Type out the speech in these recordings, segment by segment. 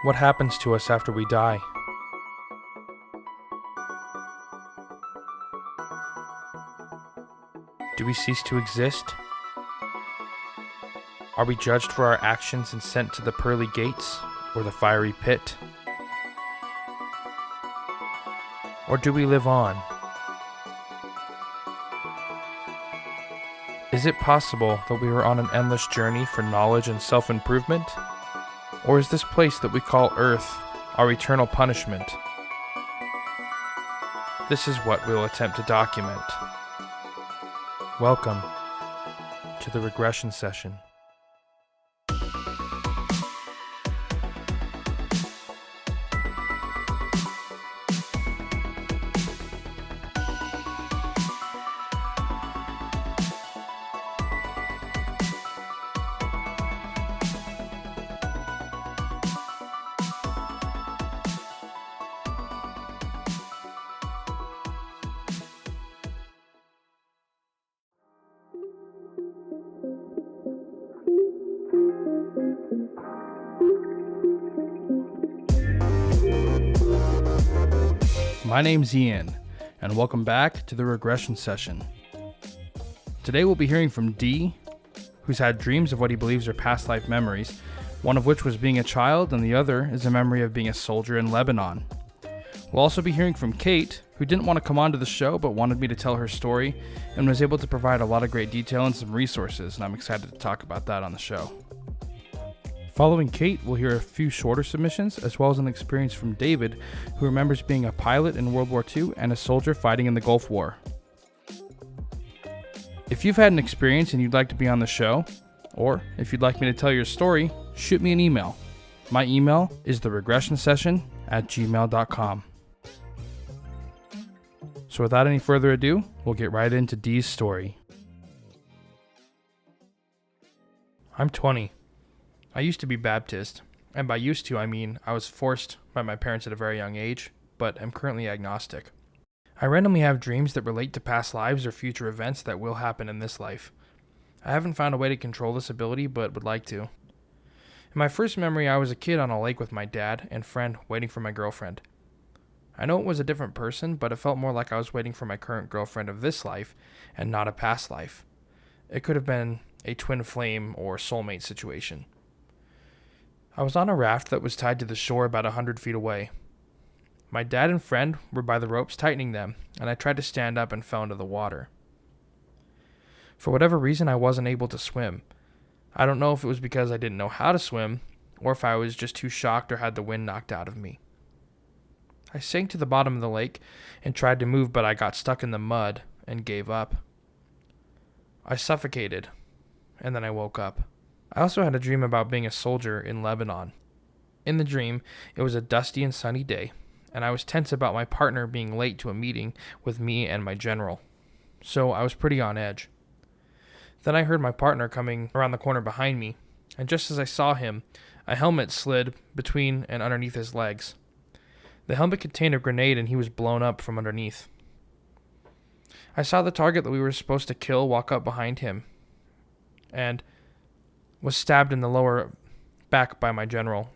What happens to us after we die? Do we cease to exist? Are we judged for our actions and sent to the pearly gates or the fiery pit? Or do we live on? Is it possible that we are on an endless journey for knowledge and self-improvement? Or is this place that we call Earth our eternal punishment? This is what we'll attempt to document. Welcome to the Regression session. My name's Ian, and welcome back to the Regression session. Today we'll be hearing from D, who's had dreams of what he believes are past life memories, one of which was being a child and the other is a memory of being a soldier in Lebanon. We'll also be hearing from Kate, who didn't want to come onto the show but wanted me to tell her story and was able to provide a lot of great detail and some resources, and I'm excited to talk about that on the show. Following Kate, we'll hear a few shorter submissions, as well as an experience from David, who remembers being a pilot in World War II and a soldier fighting in the Gulf War. If you've had an experience and you'd like to be on the show, or if you'd like me to tell your story, shoot me an email. My email is theregressionsession@gmail.com. So without any further ado, we'll get right into Dee's story. I'm 20. I used to be Baptist, and by used to I mean I was forced by my parents at a very young age, but am currently agnostic. I randomly have dreams that relate to past lives or future events that will happen in this life. I haven't found a way to control this ability, but would like to. In my first memory, I was a kid on a lake with my dad and friend waiting for my girlfriend. I know it was a different person, but it felt more like I was waiting for my current girlfriend of this life and not a past life. It could have been a twin flame or soulmate situation. I was on a raft that was tied to the shore about 100 feet away. My dad and friend were by the ropes tightening them, and I tried to stand up and fell into the water. For whatever reason, I wasn't able to swim. I don't know if it was because I didn't know how to swim, or if I was just too shocked or had the wind knocked out of me. I sank to the bottom of the lake and tried to move, but I got stuck in the mud and gave up. I suffocated, and then I woke up. I also had a dream about being a soldier in Lebanon. In the dream, it was a dusty and sunny day, and I was tense about my partner being late to a meeting with me and my general, so I was pretty on edge. Then I heard my partner coming around the corner behind me, and just as I saw him, a helmet slid between and underneath his legs. The helmet contained a grenade and he was blown up from underneath. I saw the target that we were supposed to kill walk up behind him, and was stabbed in the lower back by my general.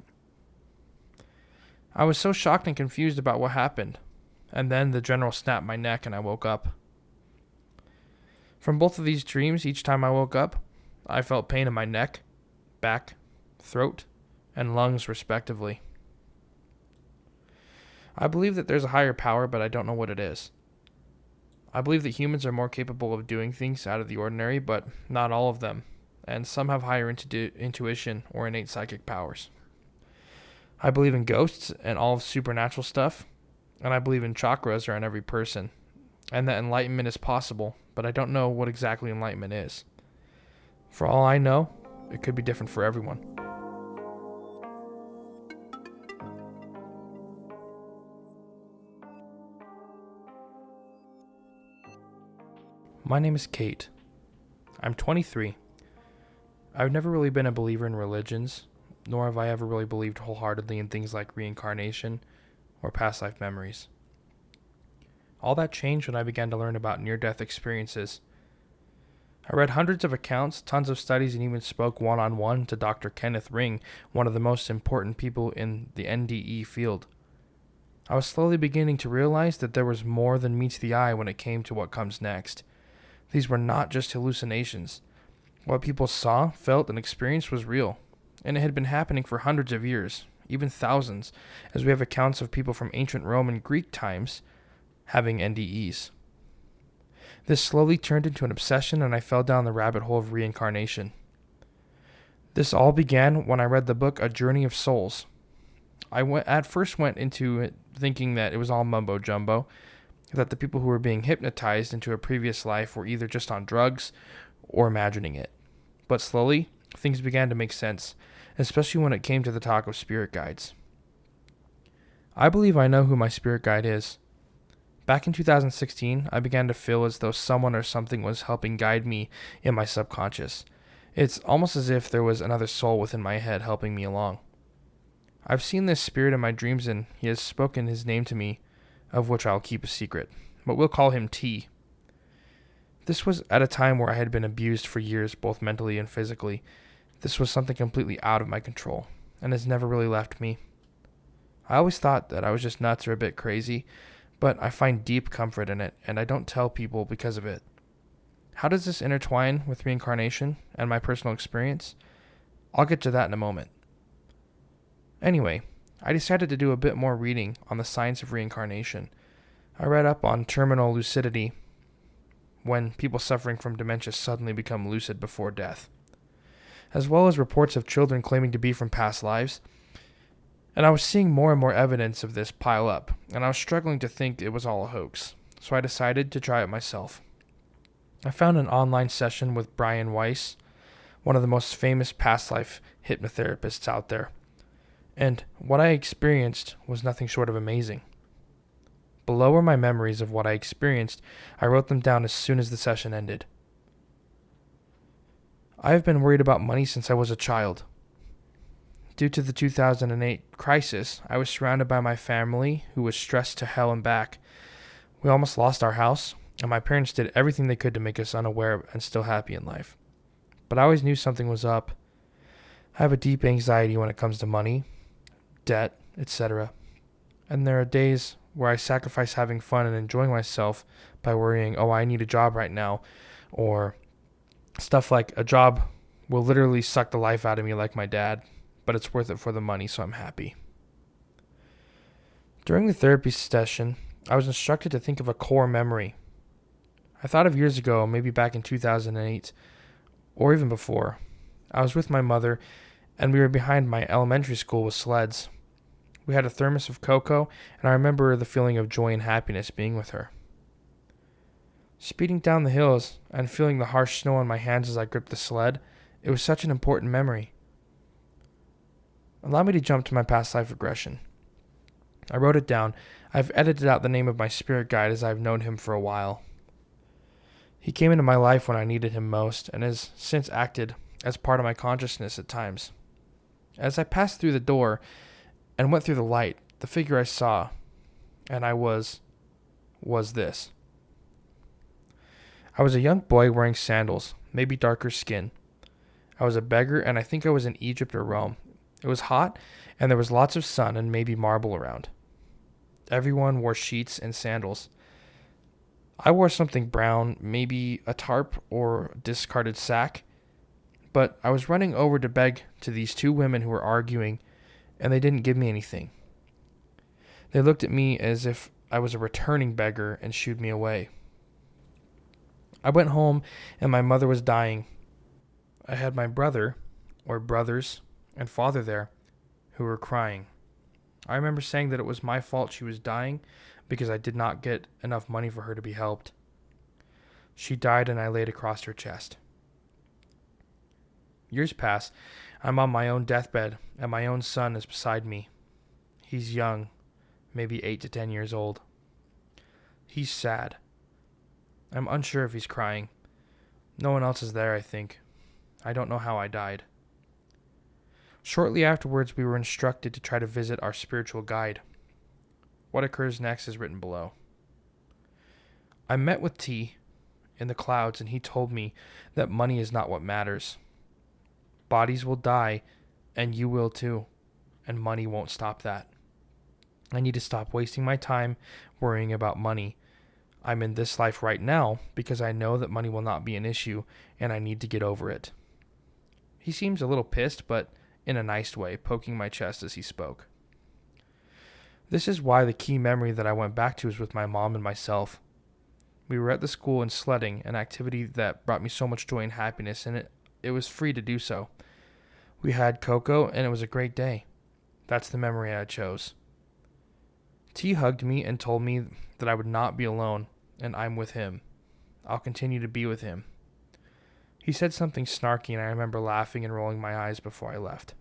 I was so shocked and confused about what happened, and then the general snapped my neck and I woke up. From both of these dreams, each time I woke up, I felt pain in my neck, back, throat, and lungs respectively. I believe that there's a higher power, but I don't know what it is. I believe that humans are more capable of doing things out of the ordinary, but not all of them, and some have higher intuition or innate psychic powers. I believe in ghosts and all of supernatural stuff, and I believe in chakras are in every person, and that enlightenment is possible, but I don't know what exactly enlightenment is. For all I know, it could be different for everyone. My name is Kate. I'm 23. I've never really been a believer in religions, nor have I ever really believed wholeheartedly in things like reincarnation or past life memories. All that changed when I began to learn about near-death experiences. I read hundreds of accounts, tons of studies, and even spoke one-on-one to Dr. Kenneth Ring, one of the most important people in the NDE field. I was slowly beginning to realize that there was more than meets the eye when it came to what comes next. These were not just hallucinations. What people saw, felt, and experienced was real, and it had been happening for hundreds of years, even thousands, as we have accounts of people from ancient Rome and Greek times having NDEs. This slowly turned into an obsession, and I fell down the rabbit hole of reincarnation. This all began when I read the book A Journey of Souls. At first went into it thinking that it was all mumbo jumbo, that the people who were being hypnotized into a previous life were either just on drugs or imagining it. But slowly, things began to make sense, especially when it came to the talk of spirit guides. I believe I know who my spirit guide is. Back in 2016, I began to feel as though someone or something was helping guide me in my subconscious. It's almost as if there was another soul within my head helping me along. I've seen this spirit in my dreams, and he has spoken his name to me, of which I'll keep a secret, but we'll call him T. This was at a time where I had been abused for years, both mentally and physically. This was something completely out of my control, and has never really left me. I always thought that I was just nuts or a bit crazy, but I find deep comfort in it, and I don't tell people because of it. How does this intertwine with reincarnation and my personal experience? I'll get to that in a moment. Anyway, I decided to do a bit more reading on the science of reincarnation. I read up on terminal lucidity, when people suffering from dementia suddenly become lucid before death, as well as reports of children claiming to be from past lives. And I was seeing more and more evidence of this pile up, and I was struggling to think it was all a hoax, so I decided to try it myself. I found an online session with Brian Weiss, one of the most famous past life hypnotherapists out there, and what I experienced was nothing short of amazing. Below are my memories of what I experienced. I wrote them down as soon as the session ended. I have been worried about money since I was a child. Due to the 2008 crisis, I was surrounded by my family, who was stressed to hell and back. We almost lost our house, and my parents did everything they could to make us unaware and still happy in life. But I always knew something was up. I have a deep anxiety when it comes to money, debt, etc. And there are days where I sacrifice having fun and enjoying myself by worrying, oh, I need a job right now, or stuff like a job will literally suck the life out of me like my dad, but it's worth it for the money, so I'm happy. During the therapy session, I was instructed to think of a core memory. I thought of years ago, maybe back in 2008, or even before. I was with my mother, and we were behind my elementary school with sleds. We had a thermos of cocoa, and I remember the feeling of joy and happiness being with her. Speeding down the hills and feeling the harsh snow on my hands as I gripped the sled, it was such an important memory. Allow me to jump to my past life regression. I wrote it down. I've edited out the name of my spirit guide as I've known him for a while. He came into my life when I needed him most and has since acted as part of my consciousness at times. As I passed through the door and went through the light, the figure I saw, and I was this. I was a young boy wearing sandals, maybe darker skin. I was a beggar, and I think I was in Egypt or Rome. It was hot, and there was lots of sun and maybe marble around. Everyone wore sheets and sandals. I wore something brown, maybe a tarp or a discarded sack, but I was running over to beg to these two women who were arguing, and they didn't give me anything. They looked at me as if I was a returning beggar and shooed me away. I went home, and my mother was dying. I had my brother, or brothers, and father there, who were crying. I remember saying that it was my fault she was dying because I did not get enough money for her to be helped. She died, and I laid across her chest. Years pass. I'm on my own deathbed, and my own son is beside me. He's young, maybe 8 to 10 years old. He's sad. I'm unsure if he's crying. No one else is there, I think. I don't know how I died. Shortly afterwards, we were instructed to try to visit our spiritual guide. What occurs next is written below. I met with T, in the clouds, and he told me that money is not what matters. Bodies will die, and you will too, and money won't stop that. I need to stop wasting my time worrying about money. I'm in this life right now because I know that money will not be an issue, and I need to get over it. He seems a little pissed, but in a nice way, poking my chest as he spoke. This is why the key memory that I went back to is with my mom and myself. We were at the school and sledding, an activity that brought me so much joy and happiness, and it was free to do so. We had cocoa, and it was a great day. That's the memory I chose. T hugged me and told me that I would not be alone, and I'm with him. I'll continue to be with him. He said something snarky, and I remember laughing and rolling my eyes before I left.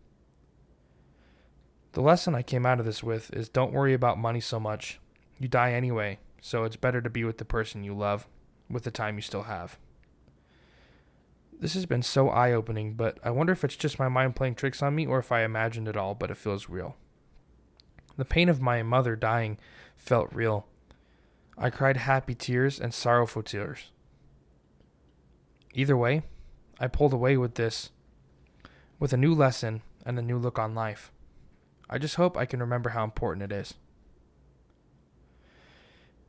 The lesson I came out of this with is don't worry about money so much. You die anyway, so it's better to be with the person you love, with the time you still have. This has been so eye-opening, but I wonder if it's just my mind playing tricks on me or if I imagined it all, but it feels real. The pain of my mother dying felt real. I cried happy tears and sorrowful tears. Either way, I pulled away with a new lesson and a new look on life. I just hope I can remember how important it is.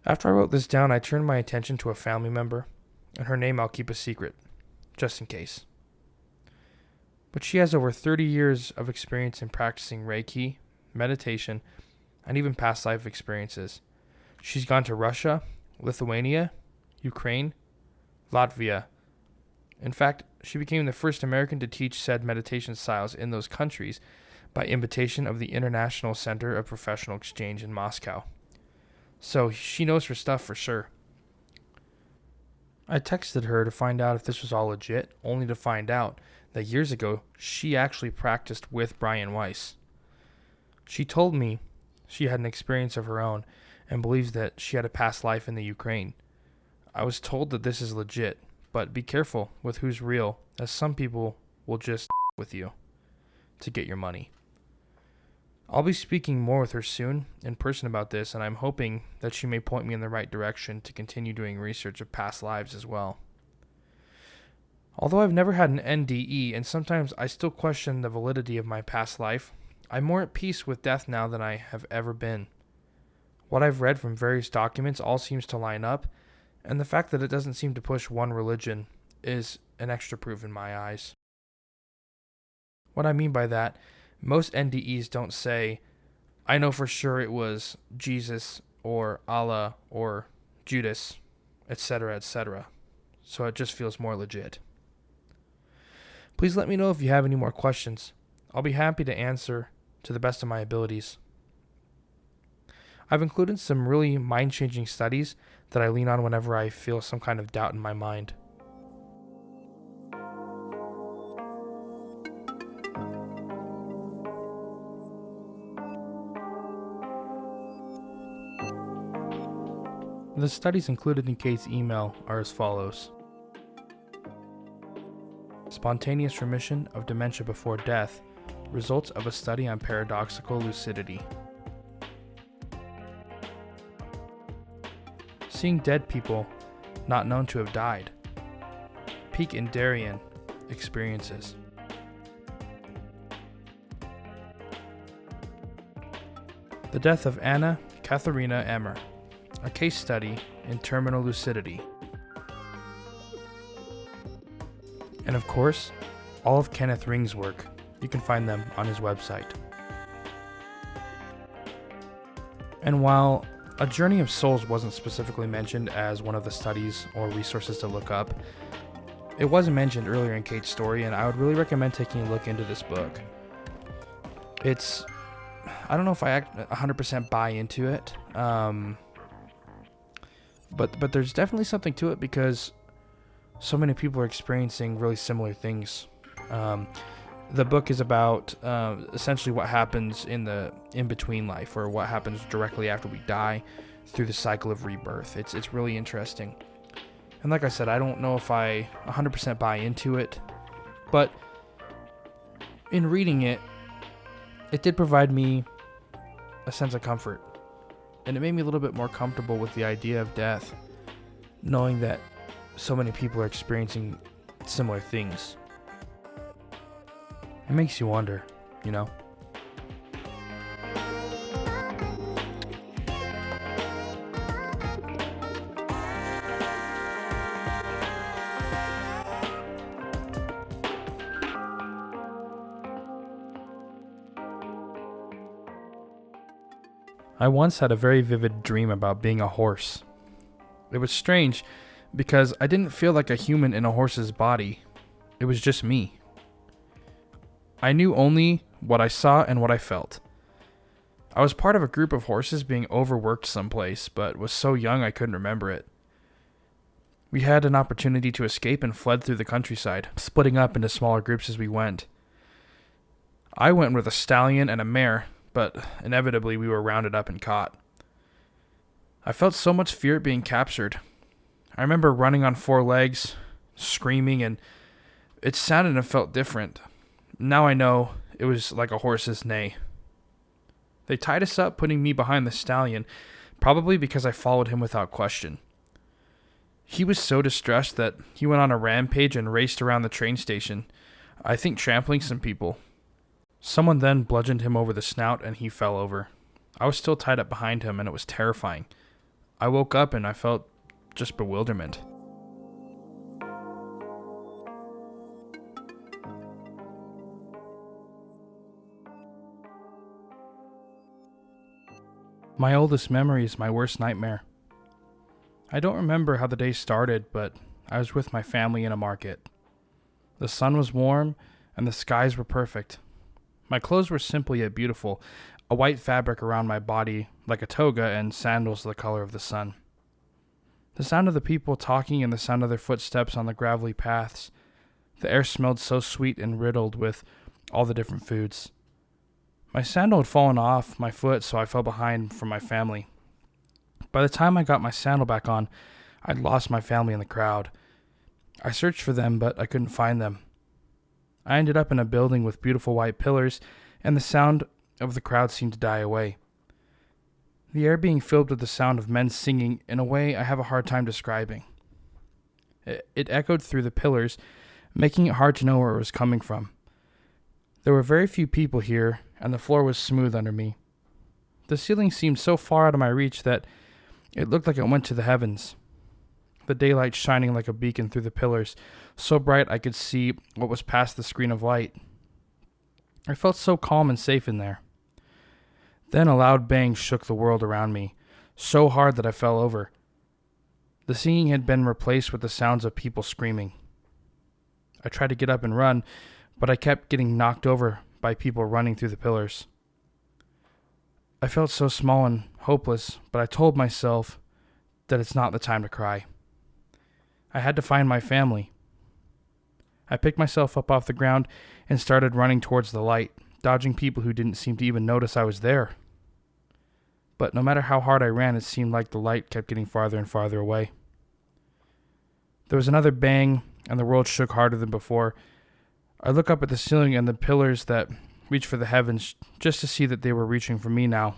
After I wrote this down, I turned my attention to a family member, and her name I'll keep a secret, just in case. But she has over 30 years of experience in practicing Reiki, meditation, and even past life experiences. She's gone to Russia, Lithuania, Ukraine, Latvia. In fact, she became the first American to teach said meditation styles in those countries by invitation of the International Center of Professional Exchange in Moscow. So she knows her stuff for sure. I texted her to find out if this was all legit, only to find out that years ago she actually practiced with Brian Weiss. She told me she had an experience of her own and believes that she had a past life in the Ukraine. I was told that this is legit, but be careful with who's real, as some people will just with you to get your money. I'll be speaking more with her soon in person about this, and I'm hoping that she may point me in the right direction to continue doing research of past lives as well. Although I've never had an NDE, and sometimes I still question the validity of my past life, I'm more at peace with death now than I have ever been. What I've read from various documents all seems to line up, and the fact that it doesn't seem to push one religion is an extra proof in my eyes. What I mean by that, most NDEs don't say, I know for sure it was Jesus or Allah or Judas, etc., etc. So it just feels more legit. Please let me know if you have any more questions. I'll be happy to answer to the best of my abilities. I've included some really mind-changing studies that I lean on whenever I feel some kind of doubt in my mind. The studies included in Kate's email are as follows. Spontaneous remission of dementia before death, results of a study on paradoxical lucidity. Seeing dead people not known to have died. Peak in Darien experiences. The death of Anna Katharina Emmer, a case study in terminal lucidity. And of course, all of Kenneth Ring's work. You can find them on his website. And while A Journey of Souls wasn't specifically mentioned as one of the studies or resources to look up, it was mentioned earlier in Kate's story, and I would really recommend taking a look into this book. I don't know if I 100% buy into it, but there's definitely something to it because so many people are experiencing really similar things. The book is about essentially what happens in the in-between life, or what happens directly after we die through the cycle of rebirth. It's really interesting. And like I said, I don't know if I 100% buy into it, but in reading it, it did provide me a sense of comfort. And it made me a little bit more comfortable with the idea of death, knowing that so many people are experiencing similar things. It makes you wonder, you know? I once had a very vivid dream about being a horse. It was strange because I didn't feel like a human in a horse's body. It was just me. I knew only what I saw and what I felt. I was part of a group of horses being overworked someplace, but was so young I couldn't remember it. We had an opportunity to escape and fled through the countryside, splitting up into smaller groups as we went. I went with a stallion and a mare, but inevitably we were rounded up and caught. I felt so much fear at being captured. I remember running on 4 legs, screaming, and it sounded and felt different. Now I know it was like a horse's neigh. They tied us up, putting me behind the stallion, probably because I followed him without question. He was so distressed that he went on a rampage and raced around the train station, I think trampling some people. Someone then bludgeoned him over the snout and he fell over. I was still tied up behind him and it was terrifying. I woke up and I felt just bewilderment. My oldest memory is my worst nightmare. I don't remember how the day started, but I was with my family in a market. The sun was warm and the skies were perfect. My clothes were simple yet beautiful, a white fabric around my body like a toga and sandals the color of the sun. The sound of the people talking and the sound of their footsteps on the gravelly paths. The air smelled so sweet and riddled with all the different foods. My sandal had fallen off my foot, so I fell behind from my family. By the time I got my sandal back on, I'd lost my family in the crowd. I searched for them, but I couldn't find them. I ended up in a building with beautiful white pillars, and the sound of the crowd seemed to die away. The air being filled with the sound of men singing in a way I have a hard time describing. It echoed through the pillars, making it hard to know where it was coming from. There were very few people here, and the floor was smooth under me. The ceiling seemed so far out of my reach that it looked like it went to the heavens. The daylight shining like a beacon through the pillars, so bright I could see what was past the screen of light. I felt so calm and safe in there. Then a loud bang shook the world around me, so hard that I fell over. The singing had been replaced with the sounds of people screaming. I tried to get up and run, but I kept getting knocked over by people running through the pillars. I felt so small and hopeless, but I told myself that it's not the time to cry. I had to find my family. I picked myself up off the ground and started running towards the light, dodging people who didn't seem to even notice I was there. But no matter how hard I ran, it seemed like the light kept getting farther and farther away. There was another bang, and the world shook harder than before. I look up at the ceiling and the pillars that reach for the heavens just to see that they were reaching for me now.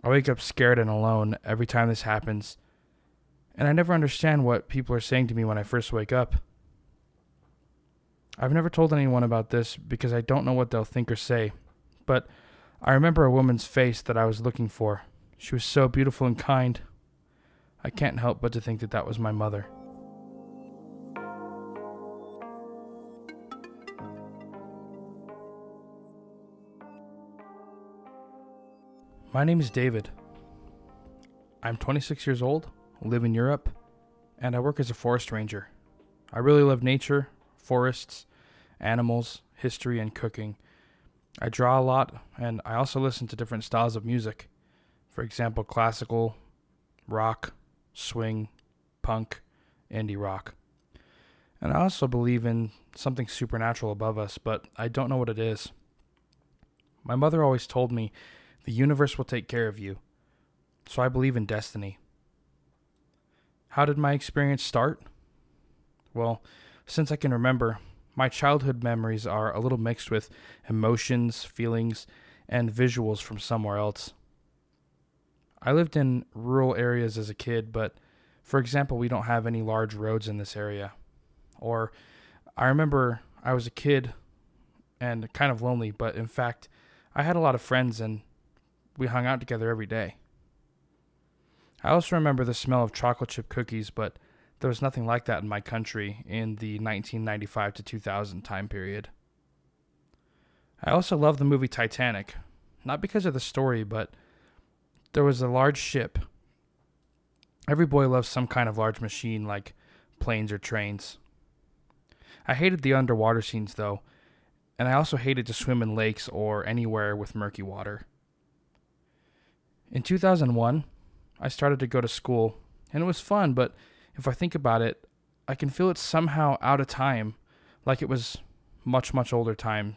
I wake up scared and alone every time this happens, and I never understand what people are saying to me when I first wake up. I've never told anyone about this because I don't know what they'll think or say, but I remember a woman's face that I was looking for. She was so beautiful and kind. I can't help but to think that that was my mother. My name is David. I'm 26 years old, live in Europe, and I work as a forest ranger. I really love nature, forests, animals, history, and cooking. I draw a lot, and I also listen to different styles of music. For example, classical, rock, swing, punk, indie rock. And I also believe in something supernatural above us, but I don't know what it is. My mother always told me, the universe will take care of you. So I believe in destiny. How did my experience start? Well, since I can remember, my childhood memories are a little mixed with emotions, feelings, and visuals from somewhere else. I lived in rural areas as a kid, but For example, we don't have any large roads in this area. Or I remember I was a kid and kind of lonely, but in fact, I had a lot of friends and we hung out together every day. I also remember the smell of chocolate chip cookies, but there was nothing like that in my country in the 1995 to 2000 time period. I also love the movie Titanic, not because of the story, but there was a large ship. Every boy loves some kind of large machine like planes or trains. I hated the underwater scenes though, and I also hated to swim in lakes or anywhere with murky water. In 2001, I started to go to school, and it was fun, but if I think about it, I can feel it somehow out of time, like it was much, much older time.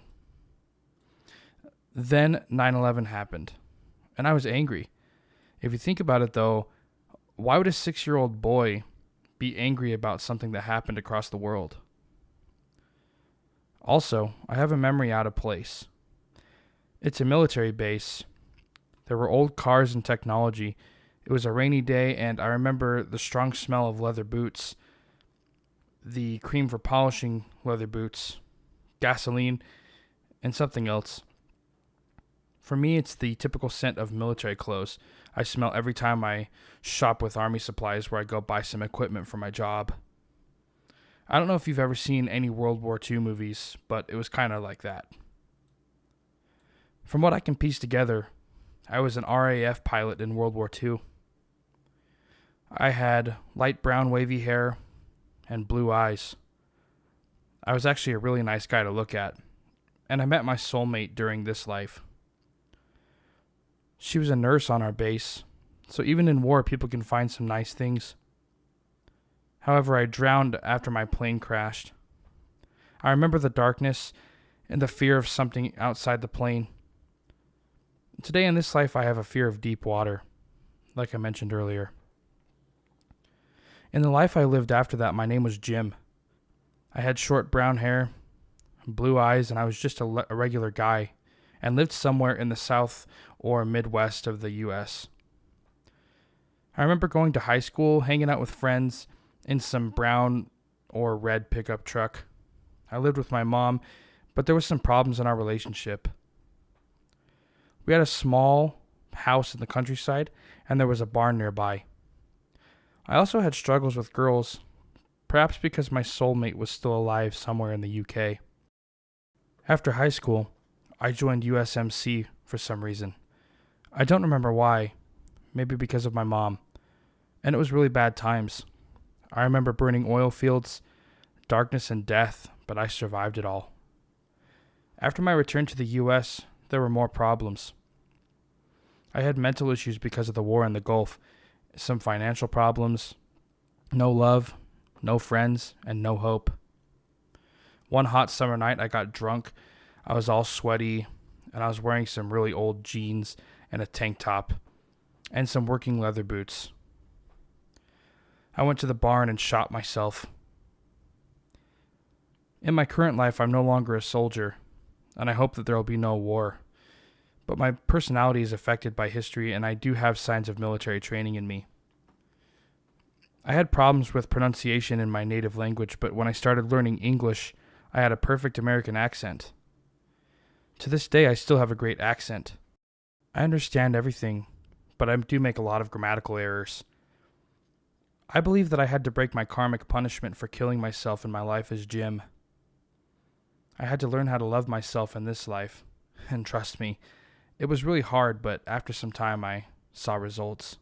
Then 9/11 happened, and I was angry. If you think about it though, why would a 6-year-old boy be angry about something that happened across the world? Also, I have a memory out of place. It's a military base. There were old cars and technology. It was a rainy day, and I remember the strong smell of leather boots, the cream for polishing leather boots, gasoline, and something else. For me, it's the typical scent of military clothes I smell every time I shop with army supplies where I go buy some equipment for my job. I don't know if you've ever seen any World War II movies, but it was kind of like that. From what I can piece together, I was an RAF pilot in World War II. I had light brown wavy hair and blue eyes. I was actually a really nice guy to look at, and I met my soulmate during this life. She was a nurse on our base, so even in war people can find some nice things. However, I drowned after my plane crashed. I remember the darkness and the fear of something outside the plane. Today in this life I have a fear of deep water, like I mentioned earlier. In the life I lived after that, my name was Jim. I had short brown hair, blue eyes, and I was just a regular guy, and lived somewhere in the south or midwest of the U.S. I remember going to high school, hanging out with friends in some brown or red pickup truck. I lived with my mom, but there was some problems in our relationship. We had a small house in the countryside, and there was a barn nearby. I also had struggles with girls, perhaps because my soulmate was still alive somewhere in the UK. After high school, I joined USMC for some reason. I don't remember why, maybe because of my mom, and it was really bad times. I remember burning oil fields, darkness and death, but I survived it all. After my return to the US, there were more problems. I had mental issues because of the war in the Gulf, some financial problems, no love, no friends, and no hope. One hot summer night, I got drunk. I was all sweaty, and I was wearing some really old jeans and a tank top, and some working leather boots. I went to the barn and shot myself. In my current life, I'm no longer a soldier, and I hope that there will be no war. But my personality is affected by history, and I do have signs of military training in me. I had problems with pronunciation in my native language, but when I started learning English, I had a perfect American accent. To this day, I still have a great accent. I understand everything, but I do make a lot of grammatical errors. I believe that I had to break my karmic punishment for killing myself in my life as Jim. I had to learn how to love myself in this life, and trust me, it was really hard, but after some time I saw results.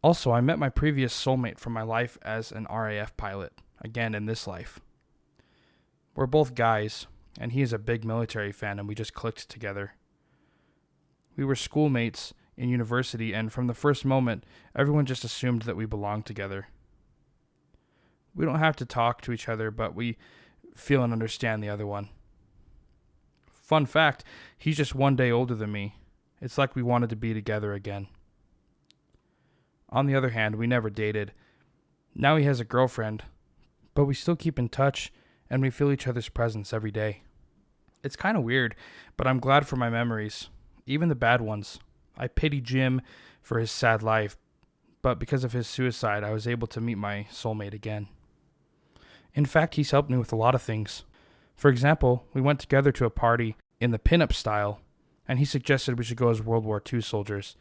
Also, I met my previous soulmate from my life as an RAF pilot, again in this life. We're both guys, and he is a big military fan, and we just clicked together. We were schoolmates in university, and from the first moment, everyone just assumed that we belonged together. We don't have to talk to each other, but we feel and understand the other one. Fun fact, he's just 1 day older than me. It's like we wanted to be together again. On the other hand, we never dated. Now he has a girlfriend, but we still keep in touch, and we feel each other's presence every day. It's kind of weird, but I'm glad for my memories, even the bad ones. I pity Jim for his sad life, but because of his suicide, I was able to meet my soulmate again. In fact, he's helped me with a lot of things. For example, we went together to a party in the pinup style, and he suggested we should go as World War II soldiers.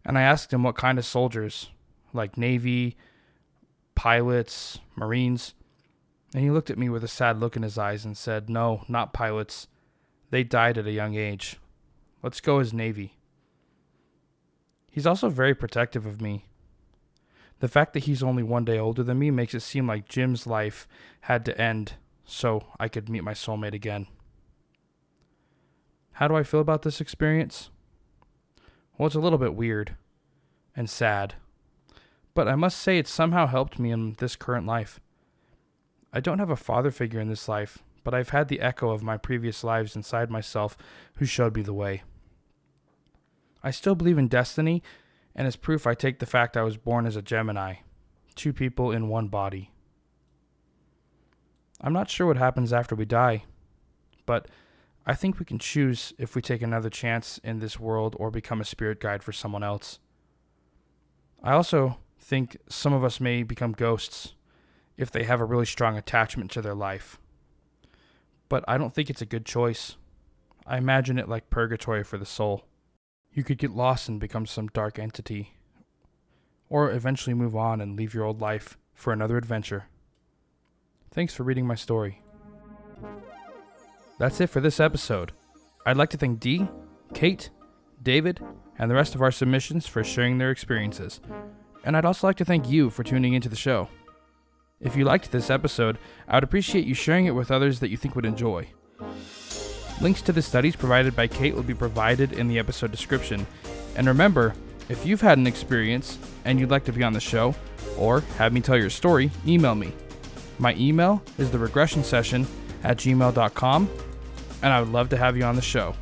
And I asked him what kind of soldiers, like Navy, pilots, Marines. And he looked at me with a sad look in his eyes and said, "No, not pilots. They died at a young age. Let's go as Navy." He's also very protective of me. The fact that he's only 1 day older than me makes it seem like Jim's life had to end so I could meet my soulmate again. How do I feel about this experience? Well, it's a little bit weird and sad, but I must say it somehow helped me in this current life. I don't have a father figure in this life, but I've had the echo of my previous lives inside myself who showed me the way. I still believe in destiny, and as proof I take the fact I was born as a Gemini, 2 people in 1 body. I'm not sure what happens after we die, but I think we can choose if we take another chance in this world or become a spirit guide for someone else. I also think some of us may become ghosts if they have a really strong attachment to their life. But I don't think it's a good choice. I imagine it like purgatory for the soul. You could get lost and become some dark entity, or eventually move on and leave your old life for another adventure. Thanks for reading my story. That's it for this episode. I'd like to thank Dee, Kate, David, and the rest of our submissions for sharing their experiences. And I'd also like to thank you for tuning into the show. If you liked this episode, I would appreciate you sharing it with others that you think would enjoy. Links to the studies provided by Kate will be provided in the episode description. And remember, if you've had an experience and you'd like to be on the show, or have me tell your story, email me. My email is theregressionsession@gmail.com, and I would love to have you on the show.